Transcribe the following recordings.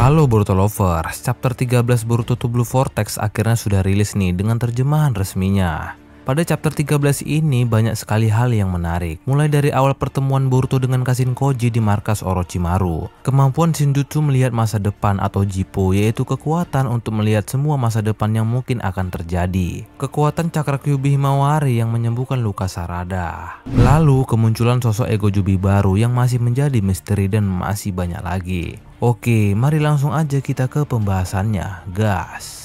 Halo Boruto Lovers, chapter 13 Boruto to Blue Vortex akhirnya sudah rilis nih dengan terjemahan resminya. Pada chapter 13 ini banyak sekali hal yang menarik, mulai dari awal pertemuan Boruto dengan Kashin Koji di markas Orochimaru, kemampuan Shinjutsu melihat masa depan atau Jippo, yaitu kekuatan untuk melihat semua masa depan yang mungkin akan terjadi, kekuatan Cakra Kyuubi Himawari yang menyembuhkan luka Sarada, lalu kemunculan sosok Ego Jubi baru yang masih menjadi misteri dan masih banyak lagi. Oke, mari langsung aja kita ke pembahasannya, gas.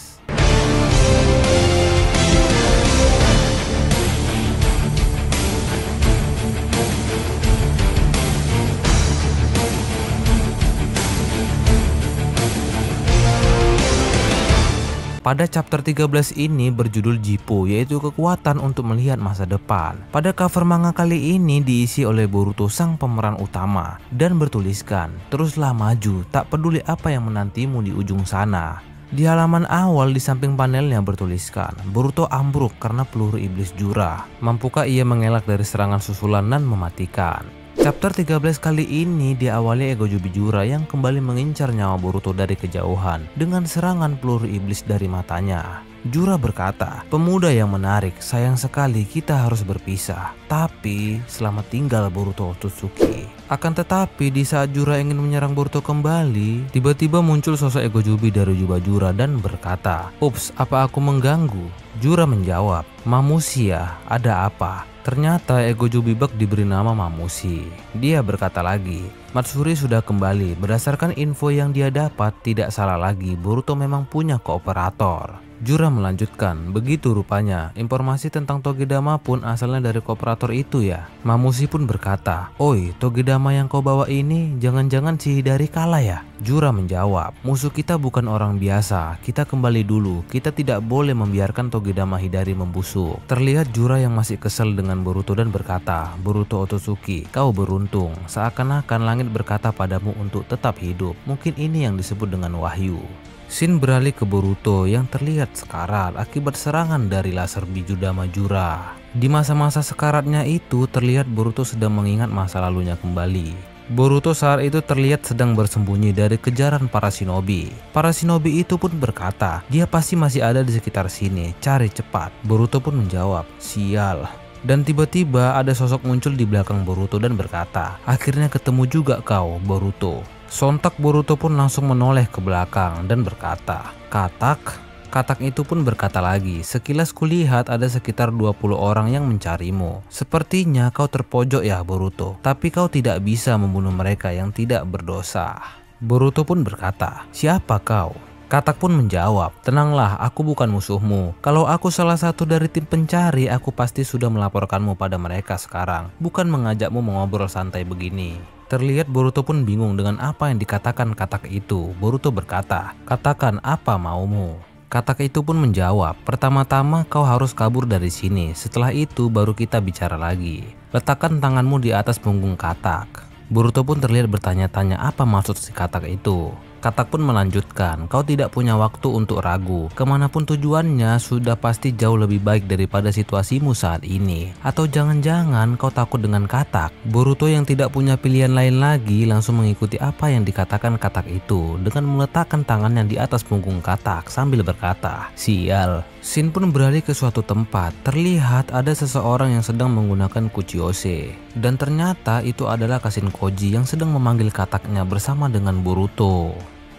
Pada chapter 13 ini berjudul Jippo, yaitu kekuatan untuk melihat masa depan. Pada cover manga kali ini diisi oleh Boruto sang pemeran utama dan bertuliskan, "Teruslah maju, tak peduli apa yang menantimu di ujung sana." Di halaman awal di samping panelnya bertuliskan, Boruto ambruk karena peluru iblis Jura. Mampukah ia mengelak dari serangan susulan dan mematikan? Chapter 13 kali ini diawali Ego Jubi Jura yang kembali mengincar nyawa Boruto dari kejauhan dengan serangan peluru iblis dari matanya. Jura berkata, "Pemuda yang menarik, sayang sekali kita harus berpisah. Tapi selamat tinggal Boruto Otsutsuki." Akan tetapi di saat Jura ingin menyerang Boruto kembali, tiba-tiba muncul sosok Ego Jubi dari jubah Jura dan berkata, "Ups, apa aku mengganggu?" Jura menjawab, "Mamusia, ada apa?" Ternyata Ego Jubi Bak diberi nama Mamushi. Dia berkata lagi, "Matsuri sudah kembali. Berdasarkan info yang dia dapat, tidak salah lagi Boruto memang punya kooperator." Jura melanjutkan, "Begitu rupanya, informasi tentang Togedama pun asalnya dari kooperator itu ya?" Mamushi pun berkata, "Oi, Togedama yang kau bawa ini jangan-jangan si Hidari kalah ya?" Jura menjawab, "Musuh kita bukan orang biasa, kita kembali dulu, kita tidak boleh membiarkan Togedama Hidari membusuk." Terlihat Jura yang masih kesel dengan Boruto dan berkata, "Boruto Otsutsuki, kau beruntung, seakan-akan langit berkata padamu untuk tetap hidup. Mungkin ini yang disebut dengan wahyu." Shin beralih ke Boruto yang terlihat sekarat akibat serangan dari laser biju Dama Jura. Di masa-masa sekaratnya itu terlihat Boruto sedang mengingat masa lalunya kembali. Boruto saat itu terlihat sedang bersembunyi dari kejaran para shinobi. Para shinobi itu pun berkata, "Dia pasti masih ada di sekitar sini, cari cepat." Boruto pun menjawab, "Sial." Dan tiba-tiba ada sosok muncul di belakang Boruto dan berkata, "Akhirnya ketemu juga kau, Boruto." Sontak Boruto pun langsung menoleh ke belakang dan berkata, "Katak?" Katak itu pun berkata lagi, "Sekilas kulihat ada sekitar 20 orang yang mencarimu. Sepertinya kau terpojok ya Boruto, tapi kau tidak bisa membunuh mereka yang tidak berdosa." Boruto pun berkata, "Siapa kau?" Katak pun menjawab, "Tenanglah, aku bukan musuhmu. Kalau aku salah satu dari tim pencari, aku pasti sudah melaporkanmu pada mereka sekarang, bukan mengajakmu mengobrol santai begini." Terlihat Boruto pun bingung dengan apa yang dikatakan Katak itu. Boruto berkata, "Katakan apa maumu." Katak itu pun menjawab, "Pertama-tama kau harus kabur dari sini. Setelah itu baru kita bicara lagi. Letakkan tanganmu di atas punggung Katak." Boruto pun terlihat bertanya-tanya apa maksud si Katak itu. Katak pun melanjutkan, "Kau tidak punya waktu untuk ragu. Kemanapun tujuannya sudah pasti jauh lebih baik daripada situasimu saat ini. Atau jangan-jangan kau takut dengan Katak?" Boruto yang tidak punya pilihan lain lagi langsung mengikuti apa yang dikatakan Katak itu dengan meletakkan tangannya di atas punggung Katak sambil berkata, "Sial." Shin pun beralih ke suatu tempat. Terlihat ada seseorang yang sedang menggunakan Kuchiyose. Dan ternyata itu adalah Kashin Koji yang sedang memanggil Kataknya bersama dengan Boruto.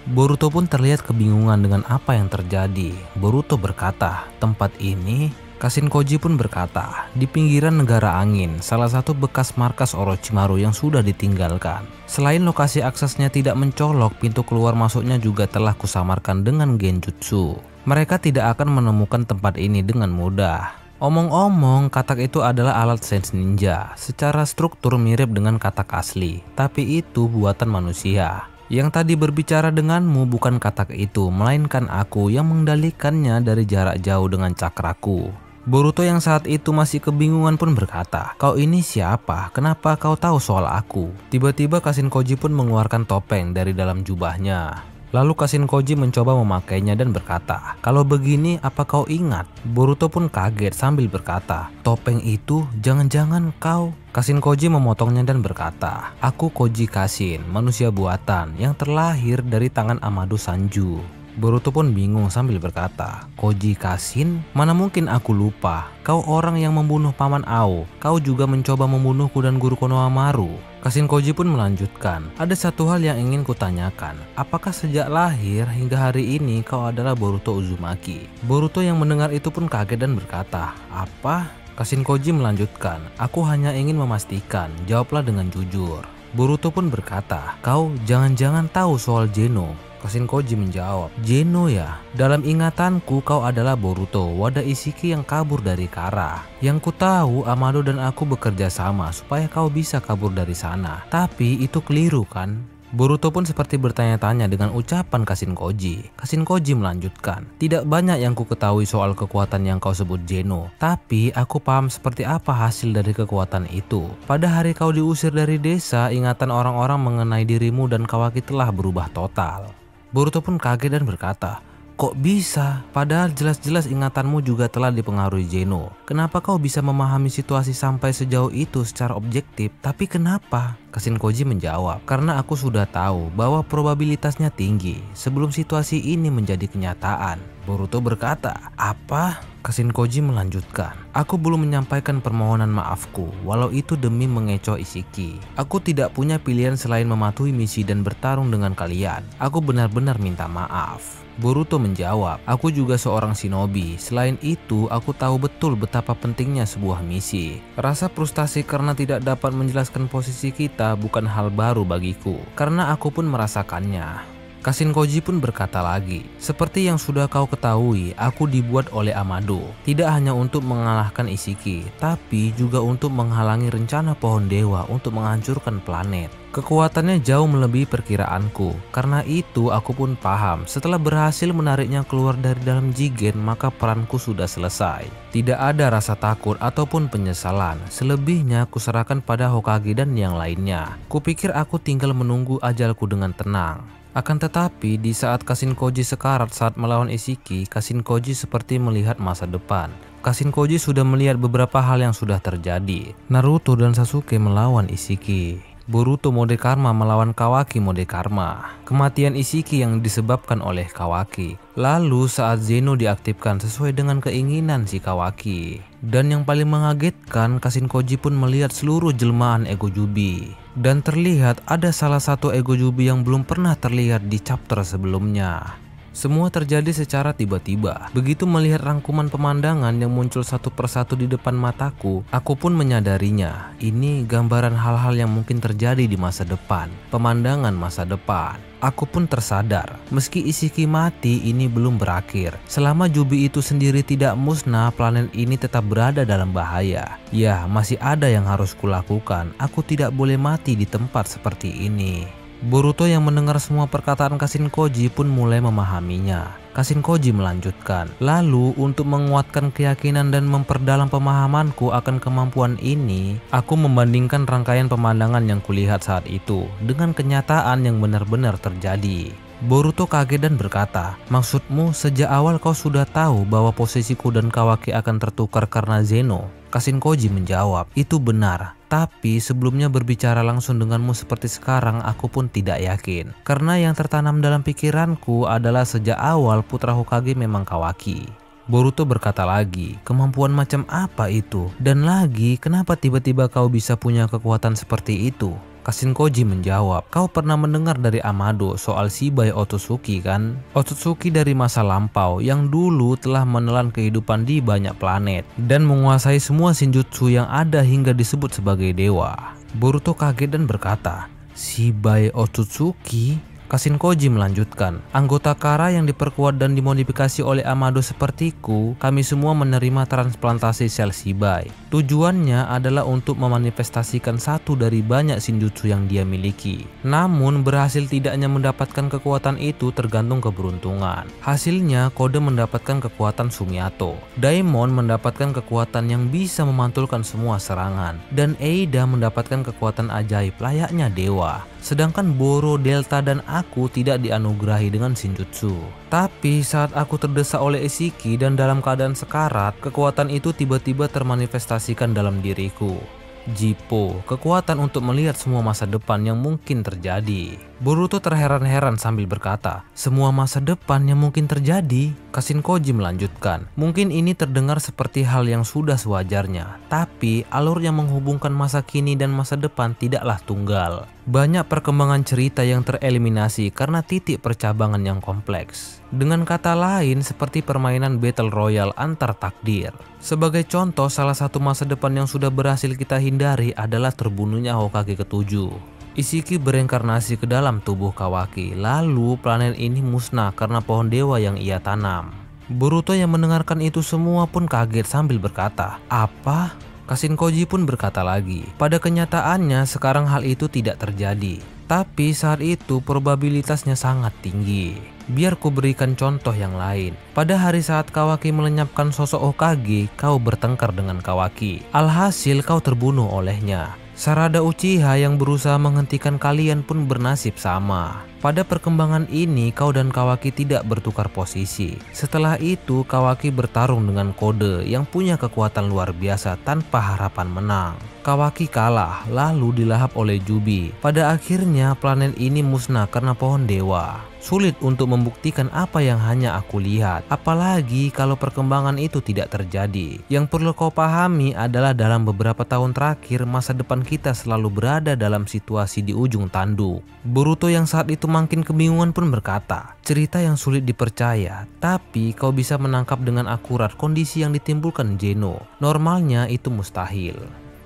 Boruto pun terlihat kebingungan dengan apa yang terjadi. Boruto berkata, "Tempat ini?" Kashin Koji pun berkata, "Di pinggiran negara angin, salah satu bekas markas Orochimaru yang sudah ditinggalkan. Selain lokasi aksesnya tidak mencolok, pintu keluar masuknya juga telah kusamarkan dengan genjutsu. Mereka tidak akan menemukan tempat ini dengan mudah." Omong-omong, Katak itu adalah alat sense ninja. Secara struktur mirip dengan Katak asli, tapi itu buatan manusia. Yang tadi berbicara denganmu bukan Katak itu, melainkan aku yang mengendalikannya dari jarak jauh dengan cakraku. Boruto yang saat itu masih kebingungan pun berkata, "Kau ini siapa? Kenapa kau tahu soal aku?" Tiba-tiba Kashin Koji pun mengeluarkan topeng dari dalam jubahnya. Lalu Kashin-koji mencoba memakainya dan berkata, "Kalau begini apa kau ingat?" Boruto pun kaget sambil berkata, "Topeng itu jangan-jangan kau..." Kashin-koji memotongnya dan berkata, "Aku Koji Kashin, manusia buatan yang terlahir dari tangan Amado Sanju." Boruto pun bingung sambil berkata, "Koji Kashin? Mana mungkin aku lupa. Kau orang yang membunuh Paman Ao. Kau juga mencoba membunuhku dan guru Konohamaru." Kashin-koji pun melanjutkan, "Ada satu hal yang ingin kutanyakan. Apakah sejak lahir hingga hari ini kau adalah Boruto Uzumaki?" Boruto yang mendengar itu pun kaget dan berkata, "Apa?" Kashin-koji melanjutkan, "Aku hanya ingin memastikan. Jawablah dengan jujur." Boruto pun berkata, "Kau jangan-jangan tahu soal Geno?" Kashin-koji menjawab, "Geno ya? Dalam ingatanku kau adalah Boruto, wadah Ishiki yang kabur dari Kara. Yang ku tahu Amado dan aku bekerja sama supaya kau bisa kabur dari sana. Tapi itu keliru kan?" Boruto pun seperti bertanya-tanya dengan ucapan Kashin-koji. Kashin-koji melanjutkan, "Tidak banyak yang ku ketahui soal kekuatan yang kau sebut Geno, tapi aku paham seperti apa hasil dari kekuatan itu. Pada hari kau diusir dari desa, ingatan orang-orang mengenai dirimu dan Kawaki telah berubah total." Boruto pun kaget dan berkata, "Kok bisa? Padahal jelas-jelas ingatanmu juga telah dipengaruhi Geno. Kenapa kau bisa memahami situasi sampai sejauh itu secara objektif? Tapi kenapa?" Kashin-koji menjawab, "Karena aku sudah tahu bahwa probabilitasnya tinggi sebelum situasi ini menjadi kenyataan." Boruto berkata, "Apa?" Kashin-koji melanjutkan, "Aku belum menyampaikan permohonan maafku, walau itu demi mengecoh Ishiki. Aku tidak punya pilihan selain mematuhi misi dan bertarung dengan kalian. Aku benar-benar minta maaf." Boruto menjawab, "Aku juga seorang shinobi. Selain itu, aku tahu betul betapa pentingnya sebuah misi. Rasa frustasi karena tidak dapat menjelaskan posisi kita bukan hal baru bagiku, karena aku pun merasakannya." Kashin-koji pun berkata lagi, "Seperti yang sudah kau ketahui, aku dibuat oleh Amado. Tidak hanya untuk mengalahkan Ishiki, tapi juga untuk menghalangi rencana pohon dewa untuk menghancurkan planet. Kekuatannya jauh melebihi perkiraanku. Karena itu aku pun paham, setelah berhasil menariknya keluar dari dalam Jigen, maka peranku sudah selesai. Tidak ada rasa takut ataupun penyesalan. Selebihnya kuserahkan pada Hokage dan yang lainnya. Kupikir aku tinggal menunggu ajalku dengan tenang." Akan tetapi di saat Kashin-koji sekarat saat melawan Ishiki, Kashin-koji seperti melihat masa depan. Kashin-koji sudah melihat beberapa hal yang sudah terjadi. Naruto dan Sasuke melawan Ishiki. Boruto mode karma melawan Kawaki mode karma. Kematian Ishiki yang disebabkan oleh Kawaki. Lalu saat Zeno diaktifkan sesuai dengan keinginan si Kawaki. Dan yang paling mengagetkan, Kashin-koji pun melihat seluruh jelmaan Ego Jubi. Dan terlihat ada salah satu Ego Jubi yang belum pernah terlihat di chapter sebelumnya. Semua terjadi secara tiba-tiba. Begitu melihat rangkuman pemandangan yang muncul satu persatu di depan mataku, aku pun menyadarinya. Ini gambaran hal-hal yang mungkin terjadi di masa depan. Pemandangan masa depan. Aku pun tersadar, meski Ishiki mati, ini belum berakhir. Selama Jubi itu sendiri tidak musnah, planet ini tetap berada dalam bahaya. Ya, masih ada yang harus kulakukan. Aku tidak boleh mati di tempat seperti ini. Boruto yang mendengar semua perkataan Kashin-koji pun mulai memahaminya. Kashin-koji melanjutkan, "Lalu untuk menguatkan keyakinan dan memperdalam pemahamanku akan kemampuan ini, aku membandingkan rangkaian pemandangan yang kulihat saat itu dengan kenyataan yang benar-benar terjadi." Boruto kaget dan berkata, "Maksudmu sejak awal kau sudah tahu bahwa posisiku dan Kawaki akan tertukar karena Zeno?" Kashin-koji menjawab, "Itu benar. Tapi sebelumnya berbicara langsung denganmu seperti sekarang, aku pun tidak yakin. Karena yang tertanam dalam pikiranku adalah sejak awal putra Hokage memang Kawaki." Boruto berkata lagi, "Kemampuan macam apa itu? Dan lagi, kenapa tiba-tiba kau bisa punya kekuatan seperti itu?" Kashin-koji menjawab, "Kau pernah mendengar dari Amado soal Shibai Otsutsuki kan? Otsutsuki dari masa lampau yang dulu telah menelan kehidupan di banyak planet dan menguasai semua shinjutsu yang ada hingga disebut sebagai dewa." Boruto kaget dan berkata, "Shibai Otsutsuki?" Kashin-koji melanjutkan, "Anggota Kara yang diperkuat dan dimodifikasi oleh Amado sepertiku, kami semua menerima transplantasi sel Shibai. Tujuannya adalah untuk memanifestasikan satu dari banyak shinjutsu yang dia miliki. Namun berhasil tidaknya mendapatkan kekuatan itu tergantung keberuntungan. Hasilnya Kode mendapatkan kekuatan Sumiato, Daimon mendapatkan kekuatan yang bisa memantulkan semua serangan, dan Eida mendapatkan kekuatan ajaib layaknya dewa. sedangkan Boro, Delta, dan aku tidak dianugerahi dengan Shinjutsu. Tapi saat aku terdesak oleh Isshiki dan dalam keadaan sekarat, kekuatan itu tiba-tiba termanifestasikan dalam diriku. Jippo, kekuatan untuk melihat semua masa depan yang mungkin terjadi. Boruto terheran-heran sambil berkata, semua masa depan yang mungkin terjadi? Kashinkoji melanjutkan, mungkin ini terdengar seperti hal yang sudah sewajarnya, tapi alur yang menghubungkan masa kini dan masa depan tidaklah tunggal. Banyak perkembangan cerita yang tereliminasi karena titik percabangan yang kompleks. Dengan kata lain, seperti permainan Battle Royale antar takdir. Sebagai contoh, salah satu masa depan yang sudah berhasil kita hindari adalah terbunuhnya Hokage ke-7. Isshiki bereinkarnasi ke dalam tubuh Kawaki, lalu planet ini musnah karena pohon dewa yang ia tanam. Boruto yang mendengarkan itu semua pun kaget sambil berkata, "Apa?" Kashinkoji pun berkata lagi, pada kenyataannya sekarang hal itu tidak terjadi. Tapi saat itu probabilitasnya sangat tinggi. Biar ku berikan contoh yang lain. Pada hari saat Kawaki melenyapkan sosok Hokage, kau bertengkar dengan Kawaki. Alhasil kau terbunuh olehnya. Sarada Uchiha yang berusaha menghentikan kalian pun bernasib sama. Pada perkembangan ini, kau dan Kawaki tidak bertukar posisi. Setelah itu, Kawaki bertarung dengan Kode yang punya kekuatan luar biasa tanpa harapan menang. Kawaki kalah, lalu dilahap oleh Jubi. Pada akhirnya, planet ini musnah karena pohon dewa. Sulit untuk membuktikan apa yang hanya aku lihat, apalagi kalau perkembangan itu tidak terjadi. Yang perlu kau pahami adalah dalam beberapa tahun terakhir, masa depan kita selalu berada dalam situasi di ujung tanduk. Boruto yang saat itu makin kebingungan pun berkata, cerita yang sulit dipercaya, tapi kau bisa menangkap dengan akurat kondisi yang ditimbulkan Geno. Normalnya itu mustahil.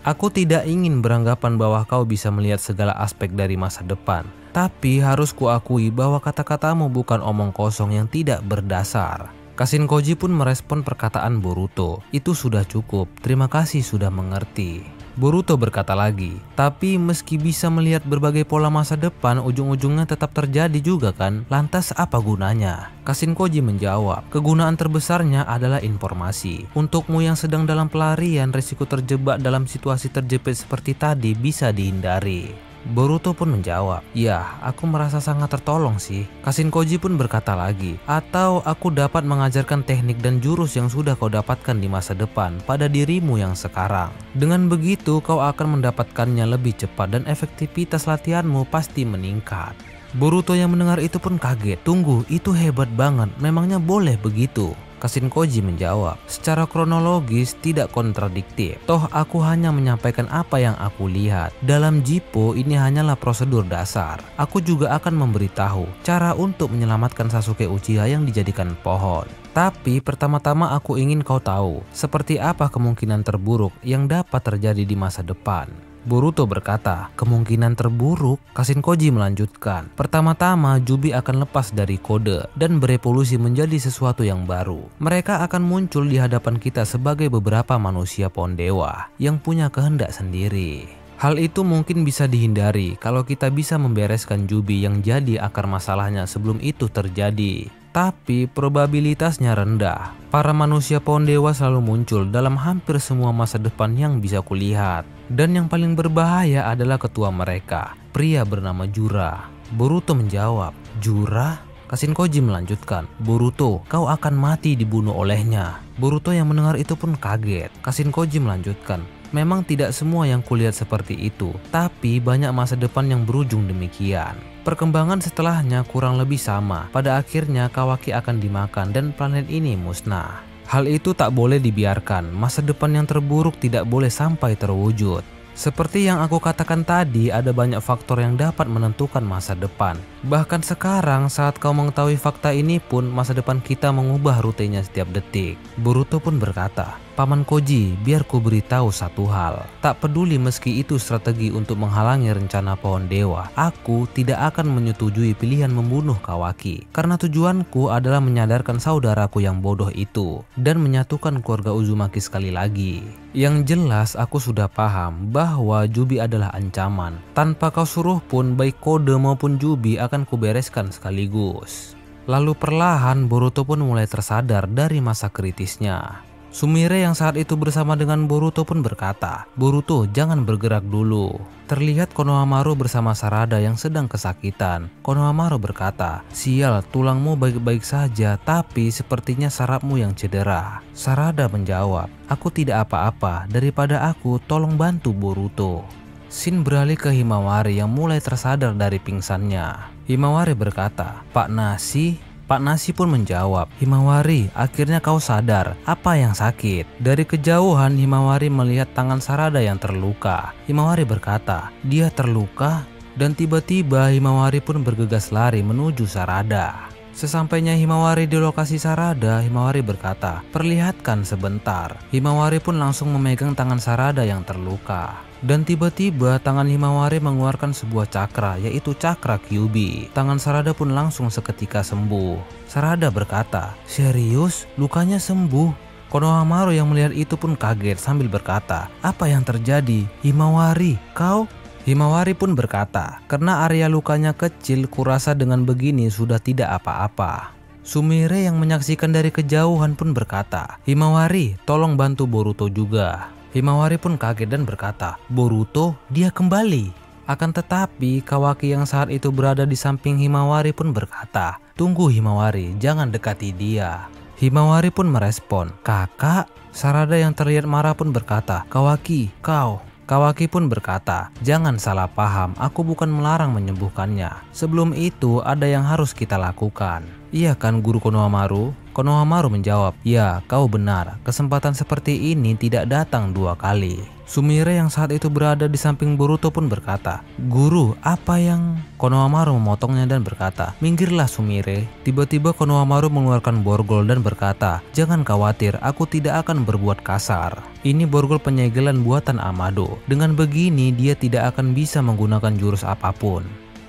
Aku tidak ingin beranggapan bahwa kau bisa melihat segala aspek dari masa depan. Tapi harus kuakui bahwa kata-katamu bukan omong kosong yang tidak berdasar. Kashinkoji pun merespon perkataan Boruto. Itu sudah cukup, terima kasih sudah mengerti. Boruto berkata lagi, tapi meski bisa melihat berbagai pola masa depan, ujung-ujungnya tetap terjadi juga kan? Lantas apa gunanya? Kashinkoji menjawab, kegunaan terbesarnya adalah informasi. Untukmu yang sedang dalam pelarian, risiko terjebak dalam situasi terjepit seperti tadi bisa dihindari. Boruto pun menjawab, ya aku merasa sangat tertolong sih. Kashinkoji pun berkata lagi, atau aku dapat mengajarkan teknik dan jurus yang sudah kau dapatkan di masa depan pada dirimu yang sekarang. Dengan begitu kau akan mendapatkannya lebih cepat dan efektivitas latihanmu pasti meningkat. Boruto yang mendengar itu pun kaget, tunggu itu hebat banget, memangnya boleh begitu? Kashinkoji menjawab, secara kronologis tidak kontradiktif. Toh aku hanya menyampaikan apa yang aku lihat. Dalam Jippo ini hanyalah prosedur dasar. Aku juga akan memberitahu cara untuk menyelamatkan Sasuke Uchiha yang dijadikan pohon. Tapi pertama-tama aku ingin kau tahu seperti apa kemungkinan terburuk yang dapat terjadi di masa depan. Boruto berkata, kemungkinan terburuk? Kashinkoji melanjutkan, pertama-tama Jubi akan lepas dari Kode dan berevolusi menjadi sesuatu yang baru. Mereka akan muncul di hadapan kita sebagai beberapa manusia pohon dewa yang punya kehendak sendiri. Hal itu mungkin bisa dihindari kalau kita bisa membereskan Jubi yang jadi akar masalahnya sebelum itu terjadi. Tapi probabilitasnya rendah. Para manusia pohon dewa selalu muncul dalam hampir semua masa depan yang bisa kulihat. Dan yang paling berbahaya adalah ketua mereka, pria bernama Jura. Boruto menjawab, Jura? Kashinkoji melanjutkan, Boruto, kau akan mati dibunuh olehnya. Boruto yang mendengar itu pun kaget. Kashinkoji melanjutkan, memang tidak semua yang kulihat seperti itu, tapi banyak masa depan yang berujung demikian. Perkembangan setelahnya kurang lebih sama. Pada akhirnya Kawaki akan dimakan dan planet ini musnah. Hal itu tak boleh dibiarkan. Masa depan yang terburuk tidak boleh sampai terwujud. Seperti yang aku katakan tadi, ada banyak faktor yang dapat menentukan masa depan. Bahkan sekarang saat kau mengetahui fakta ini pun, masa depan kita mengubah rutenya setiap detik. Boruto pun berkata, Paman Koji, biar ku beritahu satu hal. Tak peduli meski itu strategi untuk menghalangi rencana pohon dewa, aku tidak akan menyetujui pilihan membunuh Kawaki. Karena tujuanku adalah menyadarkan saudaraku yang bodoh itu dan menyatukan keluarga Uzumaki sekali lagi. Yang jelas aku sudah paham bahwa Jubi adalah ancaman. Tanpa kau suruh pun baik Kode maupun Jubi akan kubereskan sekaligus. Lalu perlahan Boruto pun mulai tersadar dari masa kritisnya. Sumire yang saat itu bersama dengan Boruto pun berkata, "Boruto, jangan bergerak dulu." Terlihat Konohamaru bersama Sarada yang sedang kesakitan. Konohamaru berkata, "Sial, tulangmu baik-baik saja, tapi sepertinya sarafmu yang cedera." Sarada menjawab, "Aku tidak apa-apa, daripada aku, tolong bantu Boruto." Shin beralih ke Himawari yang mulai tersadar dari pingsannya. Himawari berkata, "Pak Nasi?" Pak Nasi pun menjawab, "Himawari, akhirnya kau sadar. Apa yang sakit?" Dari kejauhan Himawari melihat tangan Sarada yang terluka. Himawari berkata, "Dia terluka?" Dan tiba-tiba Himawari pun bergegas lari menuju Sarada. Sesampainya Himawari di lokasi Sarada, Himawari berkata, "Perlihatkan sebentar." Himawari pun langsung memegang tangan Sarada yang terluka. Dan tiba-tiba tangan Himawari mengeluarkan sebuah cakra, yaitu cakra Kyuubi. Tangan Sarada pun langsung seketika sembuh. Sarada berkata, "Serius? Lukanya sembuh?" Konohamaru yang melihat itu pun kaget sambil berkata, "Apa yang terjadi? Himawari, kau?" Himawari pun berkata, "Karena area lukanya kecil, kurasa dengan begini sudah tidak apa-apa." Sumire yang menyaksikan dari kejauhan pun berkata, "Himawari, tolong bantu Boruto juga." Himawari pun kaget dan berkata, "Boruto, dia kembali." Akan tetapi Kawaki yang saat itu berada di samping Himawari pun berkata, "Tunggu Himawari, jangan dekati dia." Himawari pun merespon, "Kakak." Sarada yang terlihat marah pun berkata, "Kawaki, kau." Kawaki pun berkata, "Jangan salah paham, aku bukan melarang menyembuhkannya. Sebelum itu ada yang harus kita lakukan. Iya kan Guru Konohamaru?" Konohamaru menjawab, "Ya, kau benar. Kesempatan seperti ini tidak datang dua kali." Sumire yang saat itu berada di samping Boruto pun berkata, "Guru, apa yang..." Konohamaru memotongnya dan berkata, "Minggirlah Sumire." Tiba-tiba Konohamaru mengeluarkan borgol dan berkata, "Jangan khawatir, aku tidak akan berbuat kasar. Ini borgol penyegelan buatan Amado. Dengan begini dia tidak akan bisa menggunakan jurus apapun."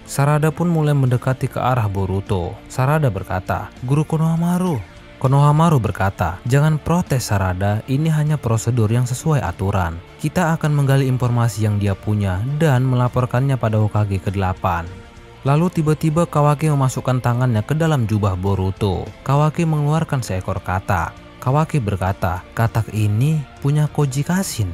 Sarada pun mulai mendekati ke arah Boruto. Sarada berkata, "Guru Konohamaru." Konohamaru berkata, "Jangan protes Sarada, ini hanya prosedur yang sesuai aturan. Kita akan menggali informasi yang dia punya dan melaporkannya pada Hokage ke-8. Lalu tiba-tiba Kawaki memasukkan tangannya ke dalam jubah Boruto. Kawaki mengeluarkan seekor katak. Kawaki berkata, "Katak ini punya Koji Kashin."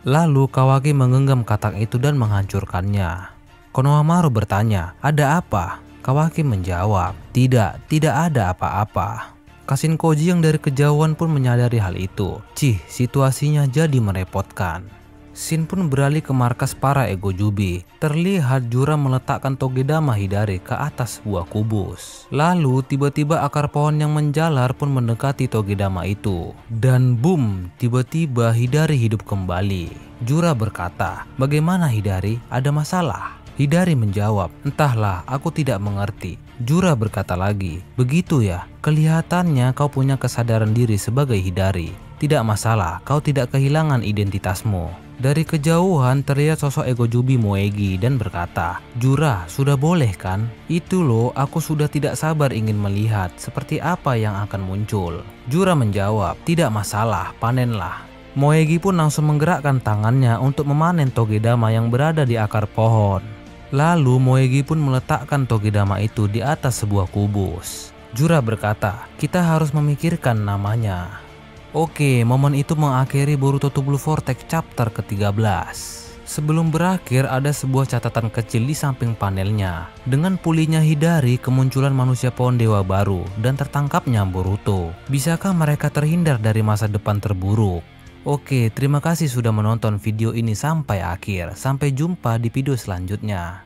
Lalu Kawaki menggenggam katak itu dan menghancurkannya. Konohamaru bertanya, "Ada apa?" Kawaki menjawab, tidak ada apa-apa." Kashin Koji yang dari kejauhan pun menyadari hal itu. Situasinya jadi merepotkan. Shin pun beralih ke markas para Egojubi. Terlihat Jura meletakkan Togedama Hidari ke atas sebuah kubus. Lalu tiba-tiba akar pohon yang menjalar pun mendekati Togedama itu. Dan boom, tiba-tiba Hidari hidup kembali. Jura berkata, "Bagaimana Hidari? Ada masalah?" Hidari menjawab, "Entahlah, aku tidak mengerti." Jura berkata lagi, "Begitu ya, kelihatannya kau punya kesadaran diri sebagai Hidari. Tidak masalah, kau tidak kehilangan identitasmu." Dari kejauhan terlihat sosok Egojubi Moegi dan berkata, "Jura, sudah boleh kan? Itu loh, aku sudah tidak sabar ingin melihat seperti apa yang akan muncul." Jura menjawab, "Tidak masalah, panenlah." Moegi pun langsung menggerakkan tangannya untuk memanen Togedama yang berada di akar pohon. Lalu Moegi pun meletakkan Togedama itu di atas sebuah kubus. Jura berkata, "Kita harus memikirkan namanya." Oke, momen itu mengakhiri Boruto to Blue Vortex chapter ke-13. Sebelum berakhir ada sebuah catatan kecil di samping panelnya. Dengan pulihnya Hidari, kemunculan manusia pohon dewa baru dan tertangkapnya Boruto. Bisakah mereka terhindar dari masa depan terburuk? Oke, terima kasih sudah menonton video ini sampai akhir. Sampai jumpa di video selanjutnya.